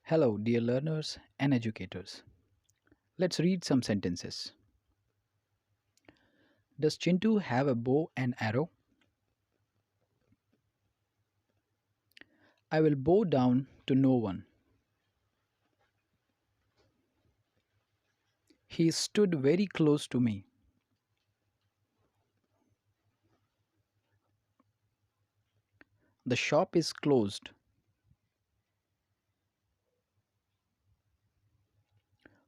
Hello, dear learners and educators. Let's read some sentences. Does Chintu have a bow and arrow? I will bow down to no one. He stood very close to me. The shop is closed.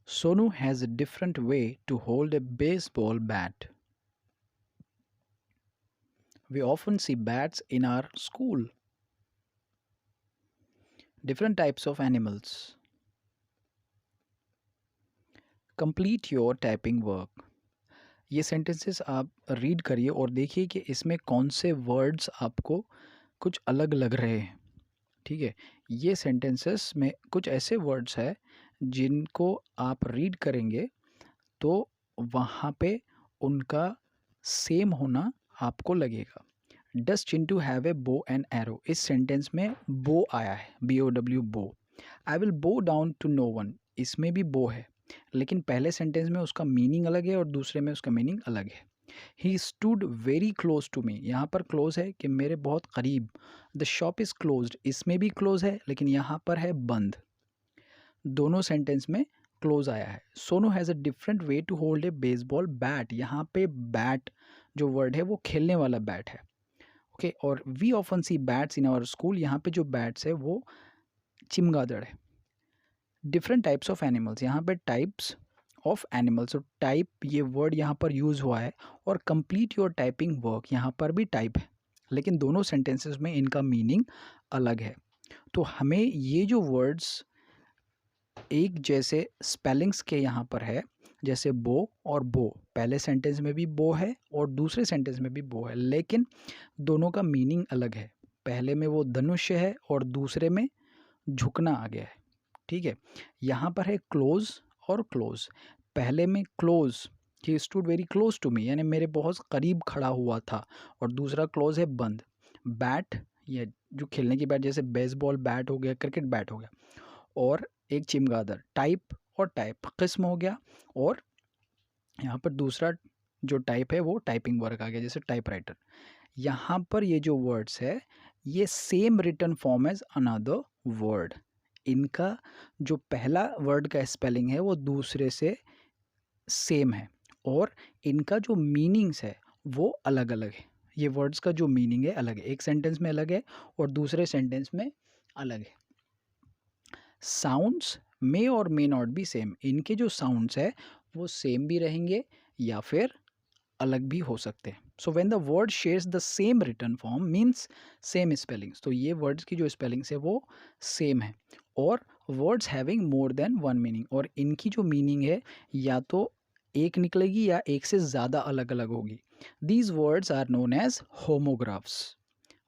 Sonu has a different way to hold a baseball bat. We often see bats in our school. Different types of animals. Complete your typing work. ये sentences आप read करिए और देखिए कि इसमें कौन से words आपको कुछ अलग लग रहे हैं। ठीक है, ये सेंटेंसेस में कुछ ऐसे वर्ड्स हैं जिनको आप रीड करेंगे तो वहाँ पे उनका सेम होना आपको लगेगा। डस Chintu have a bow and arrow, इस सेंटेंस में बो आया है, BOW bow. I will bow down to no one, इसमें भी बो है, लेकिन पहले सेंटेंस में उसका मीनिंग अलग है और दूसरे में उसका मीनिंग अलग है। He stood very close to me, यहाँ पर क्लोज है कि मेरे बहुत करीब। द शॉप इज़ क्लोज्ड, इसमें भी क्लोज है लेकिन यहाँ पर है बंद। दोनों सेंटेंस में क्लोज आया है। Sonu has a different way to hold a baseball bat, यहाँ पे बैट जो वर्ड है वो खेलने वाला बैट है। ओके, और we often see bats in our school, यहाँ पे जो बैट्स है वो चिमगादड़ है। डिफरेंट टाइप्स ऑफ एनिमल्स, यहाँ पे टाइप्स ऑफ एनिमल्स, और टाइप ये वर्ड यहाँ पर यूज़ हुआ है। और कंप्लीट योर टाइपिंग वर्क, यहाँ पर भी टाइप है, लेकिन दोनों सेंटेंसेस में इनका मीनिंग अलग है। तो हमें ये जो वर्ड्स एक जैसे स्पेलिंग्स के यहाँ पर है, जैसे बो और बो, पहले सेंटेंस में भी बो है और दूसरे सेंटेंस में भी बो है, लेकिन दोनों का मीनिंग अलग है। पहले में वो धनुष्य है और दूसरे में झुकना आ गया है। ठीक है, यहाँ पर है क्लोज और क्लोज। पहले में close, he stood very close to me, यानी मेरे बहुत करीब खड़ा हुआ था, और दूसरा क्लोज है बंद। बैट, ये जो खेलने की बैट, जैसे बेसबॉल बैट हो गया, क्रिकेट बैट हो गया, और एक चिमगादड़, टाइप और टाइप किस्म हो गया। और यहाँ पर दूसरा जो टाइप है वो टाइपिंग वर्क आ गया, जैसे टाइपराइटर। यहाँ पर ये जो वर्ड्स है ये same written form as another word, इनका जो पहला वर्ड का स्पेलिंग है वो दूसरे से सेम है, और इनका जो मीनिंग्स है वो अलग अलग है। ये वर्ड्स का जो मीनिंग है अलग है, एक सेंटेंस में अलग है और दूसरे सेंटेंस में अलग है। साउंड्स मे और मे नॉट बी सेम, इनके जो साउंड्स है वो सेम भी रहेंगे या फिर अलग भी हो सकते हैं। So when the word shares the same written form means same spellings, तो ये वर्ड्स की जो स्पेलिंग्स है वो सेम है। और words having more than one meaning, और इनकी जो मीनिंग है या तो एक निकलेगी या एक से ज़्यादा अलग अलग होगी। These words are known as homographs.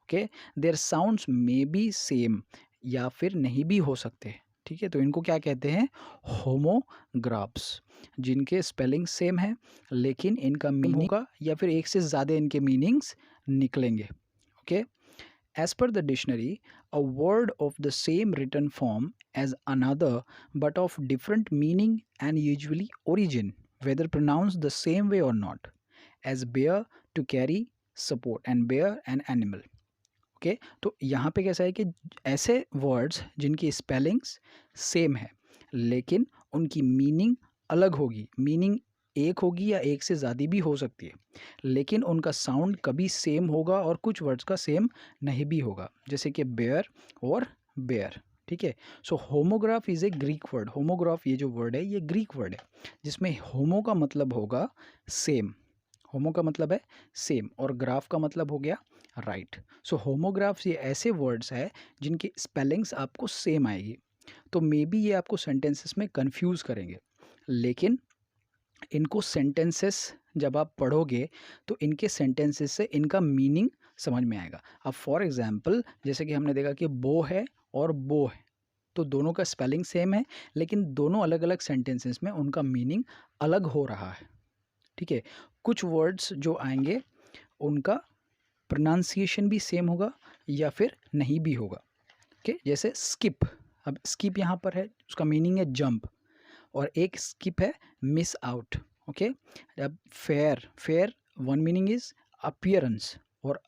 Okay, their sounds may be same, या फिर नहीं भी हो सकते। ठीक है, तो इनको क्या कहते हैं? होमोग्राफ्स, जिनके स्पेलिंग सेम है लेकिन इनका मीनिंग होगा या फिर एक से ज़्यादा इनके मीनिंग्स निकलेंगे। Okay, as per the dictionary, a word of the same written form as another but of different meaning and usually origin whether pronounced the same way or not, as bear, to carry, support, and bear an animal. Okay, तो यहाँ पे कैसा है कि ऐसे words जिनकी spellings same है लेकिन उनकी मीनिंग अलग होगी, मीनिंग एक होगी या एक से ज़्यादा भी हो सकती है, लेकिन उनका साउंड कभी सेम होगा और कुछ वर्ड्स का सेम नहीं भी होगा, जैसे कि बेयर और बेयर। ठीक है, so homograph is a Greek word. Homograph ये जो वर्ड है ये ग्रीक वर्ड है, जिसमें होमो का मतलब होगा सेम, होमो का मतलब है सेम, और ग्राफ का मतलब हो गया राइट। सो होमोग्राफ्स ये ऐसे वर्ड्स है जिनकी स्पेलिंग्स आपको सेम आएगी, तो मे बी ये आपको सेंटेंसेस में कंफ्यूज करेंगे, लेकिन इनको सेंटेंसेस जब आप पढ़ोगे तो इनके सेंटेंसेस से इनका मीनिंग समझ में आएगा। अब फॉर एग्जांपल जैसे कि हमने देखा कि बो है और बो है, तो दोनों का स्पेलिंग सेम है लेकिन दोनों अलग अलग सेंटेंसेस में उनका मीनिंग अलग हो रहा है। ठीक है, कुछ वर्ड्स जो आएंगे उनका प्रोनाउंसिएशन भी सेम होगा या फिर नहीं भी होगा। ओके, जैसे स्किप, अब स्किप यहाँ पर है, उसका मीनिंग है जंप, और एक स्किप है मिस आउट। ओके, अब fair, fair one meaning is appearance और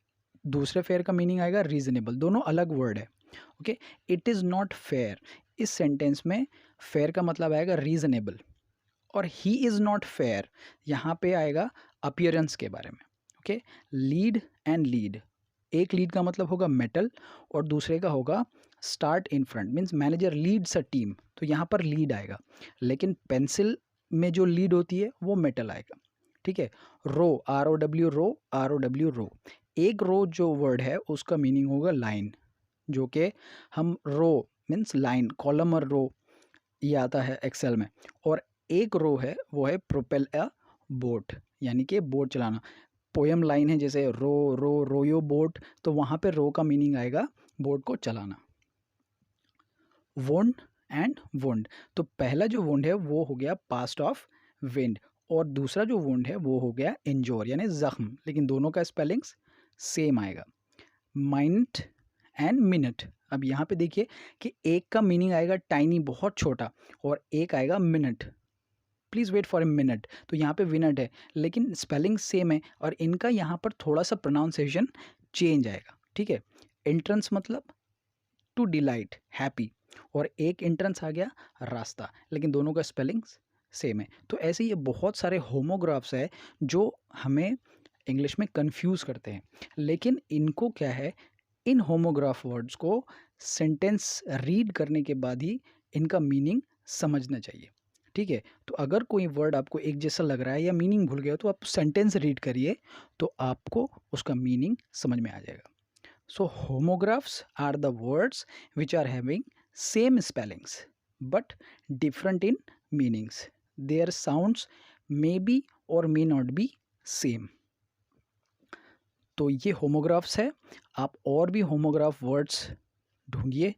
दूसरे फेयर का मीनिंग आएगा रीजनेबल, दोनों अलग वर्ड है। Okay, it is not fair, इस सेंटेंस में फेयर का मतलब आएगा रीजनेबल, और ही इज़ नॉट फेयर यहाँ पे आएगा अपीयरेंस के बारे में। ओके, लीड एंड लीड, एक लीड का मतलब होगा मेटल और दूसरे का होगा start in front, means manager leads a team, तो यहाँ पर लीड आएगा, लेकिन पेंसिल में जो लीड होती है वो मेटल आएगा। ठीक है, रो, आर ओ डब्ल्यू रो, आर ओ डब्ल्यू रो, एक रो जो वर्ड है उसका मीनिंग होगा लाइन, जो कि हम रो मीन्स लाइन, कॉलम और रो ये आता है एक्सेल में, और एक रो है वो है प्रोपेल अ बोट, यानी कि बोट चलाना। पोएम लाइन है जैसे रो रो रोयो बोट, तो वहाँ पे रो का मीनिंग आएगा बोट को चलाना। वोंड एंड वोंड, तो पहला जो वोंड है वो हो गया पास्ट ऑफ विंड, और दूसरा जो वोंड है वो हो गया इंजोर यानी जख्म, लेकिन दोनों का स्पेलिंग्स सेम आएगा। माइंट एंड मिनट, अब यहाँ पे देखिए कि एक का मीनिंग आएगा टाइनी, बहुत छोटा, और एक आएगा minute, please wait for a minute, तो यहाँ पे विनट है लेकिन स्पेलिंग सेम है, और इनका यहाँ पर थोड़ा सा प्रोनाउंसिएशन चेंज आएगा। ठीक है, एंट्रेंस मतलब टू डिलाइट, हैप्पी, और एक एंट्रेंस आ गया रास्ता, लेकिन दोनों का स्पेलिंग्स सेम है। तो ऐसे ये बहुत सारे होमोग्राफ्स है जो हमें इंग्लिश में कंफ्यूज करते हैं, लेकिन इनको क्या है, इन होमोग्राफ वर्ड्स को सेंटेंस रीड करने के बाद ही इनका मीनिंग समझना चाहिए। ठीक है, तो अगर कोई वर्ड आपको एक जैसा लग रहा है या मीनिंग भूल गया तो आप सेंटेंस रीड करिए, तो आपको उसका मीनिंग समझ में आ जाएगा। So homographs are the words which are having same spellings but different in meanings, their sounds may be और मे नॉट बी सेम। तो ये होमोग्राफ्स है, आप और भी होमोग्राफ वर्ड्स ढूंढिए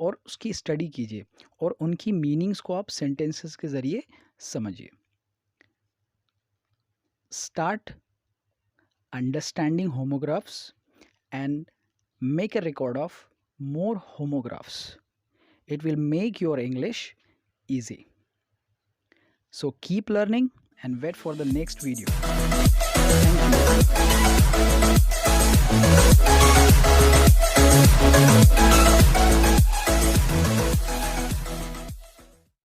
और उसकी स्टडी कीजिए, और उनकी मीनिंग्स को आप सेंटेंसेस के ज़रिए समझिए। Start understanding homographs and make a record of more homographs. It will make your English easy. So keep learning and wait for the next video. Thank you.